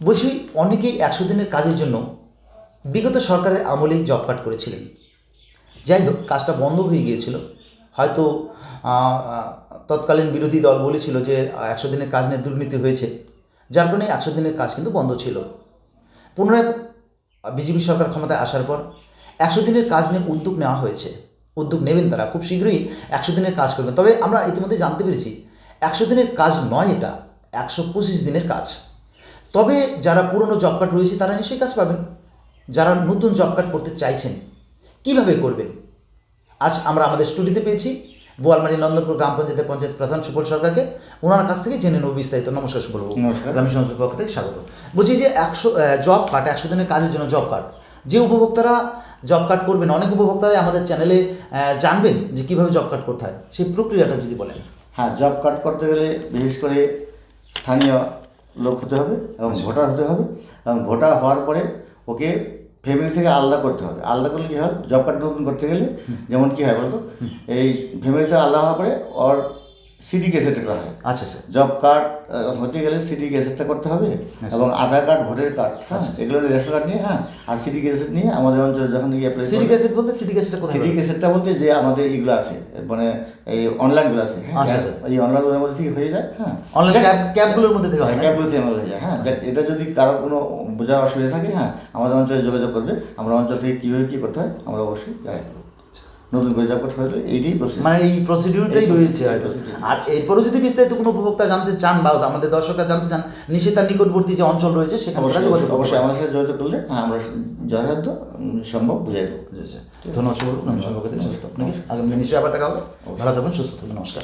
বলছি, অনেকেই 100 দিনের কাজের জন্য বিগত সরকারের আমলেই জব কার্ড করেছিলেন। যাই হোক, কাজটা বন্ধ হয়ে গিয়েছিল। হয়তো তৎকালীন বিরোধী দল বলেছিল যে 100 দিনের কাজ নিয়ে দুর্নীতি হয়েছে, যার কারণে 100 দিনের কাজ কিন্তু বন্ধ ছিল। পুনরায় বিজেপি সরকার ক্ষমতায় আসার পর 100 দিনের কাজ নিয়ে উদ্যোগ নেওয়া হয়েছে। উদ্যোগ নেবেন তারা, খুব শীঘ্রই 100 দিনের কাজ করবেন। তবে আমরা ইতিমধ্যে জানতে পেরেছি 100 দিনের কাজ নয়, এটা 125 দিনের কাজ। তবে যারা পুরনো জব কার্ড রয়েছে তারা নিশ্চয়ই কাজ পাবেন। যারা নতুন জব কার্ড করতে চাইছেন, কিভাবে করবেন? আজ আমরা আমাদের স্টুডিওতে পেয়েছি বোয়ালমারি নন্দনপুর গ্রাম পঞ্চায়েতের পঞ্চায়েত প্রধান সুফল সরকারকে। ওনার কাছ থেকে জেনে নেব বিস্তারিত। নমস্কার সুফলবাবু, গ্রামীণ সমাজের পক্ষ থেকে স্বাগত। বলছি যে 100 জব কার্ড, 100 দিনের কাজের জন্য জব কার্ড, যে উপভোক্তারা জব কার্ড করবেন, অনেক উপভোক্তারাই আমাদের চ্যানেলে জানবেন যে কীভাবে জব কার্ড করতে হয়, সেই প্রক্রিয়াটা যদি বলেন। হ্যাঁ, জব কার্ড করতে গেলে বিশেষ করে স্থানীয় লোক হতে হবে এবং ভোটার হতে হবে, এবং ভোটার হওয়ার পরে ওকে ফ্যামিলি থেকে আলাদা করতে হবে। আলাদা করলে কী হয়, জব কার্ড নতুন করতে গেলে যেমন কী হয় বলতো, এই ফ্যামিলি থেকে আলাদা হওয়ার পরে ওর সিডি গ্যাজেট করা হয়। আচ্ছা স্যার। জব কার্ড হতে গেলে সিডি গ্যাজেটটা করতে হবে, এবং আধার কার্ড, ভোটার কার্ড, হ্যাঁ, এগুলো রেশন কার্ড নিয়ে, হ্যাঁ, আর সিডি গ্যাজেট নিয়ে আমাদের অঞ্চলে যখন গিয়ে সিডি গ্যাজেট বলতে সিডি গ্যাজেটটা কোথায়? সিডি গ্যাজেটটা বলতে যে আমাদের এইগুলো আছে, মানে এই অনলাইনগুলো আছে, হ্যাঁ, আচ্ছা আচ্ছা। এই অনলাইনগুলোর মধ্যে থেকে হয়ে যায়, হ্যাঁ, অনলাইন ক্যাবগুলোর মধ্যে থেকে হয় না? ক্যাবগুলো থেকে হয়ে যায়, হ্যাঁ। এটা যদি কারো কোনো বোঝার অসুবিধা থাকে, হ্যাঁ, আমাদের অঞ্চলে যোগাযোগ করবে। আমরা অঞ্চল থেকে কীভাবে কী করতে হয় আমরা অবশ্যই জানাই দেবো। নতুন করে জব কার্ড হলে এইটাই প্রসেস, মানে এই প্রসিডিউরটাই রয়েছে হয়তো। আর এরপরও যদি বিস্তারিত কোনো উপভোক্তা জানতে চান বা আমাদের দর্শকরা জানতে চান, নিশ্চয়ই তার নিকটবর্তী যে অঞ্চল রয়েছে সেখানে যোগাযোগ অবশ্যই আমাদের সাথে যোগাযোগ করলে, হ্যাঁ, আমরা যথাসাধ্য সম্ভব বুঝাই দেবো। ধন্যবাদ। আপনাকে আগামী নিশ্চয়ই আবার দেখা হবে। ভালো থাকবেন, সুস্থ থাকবেন। নমস্কার।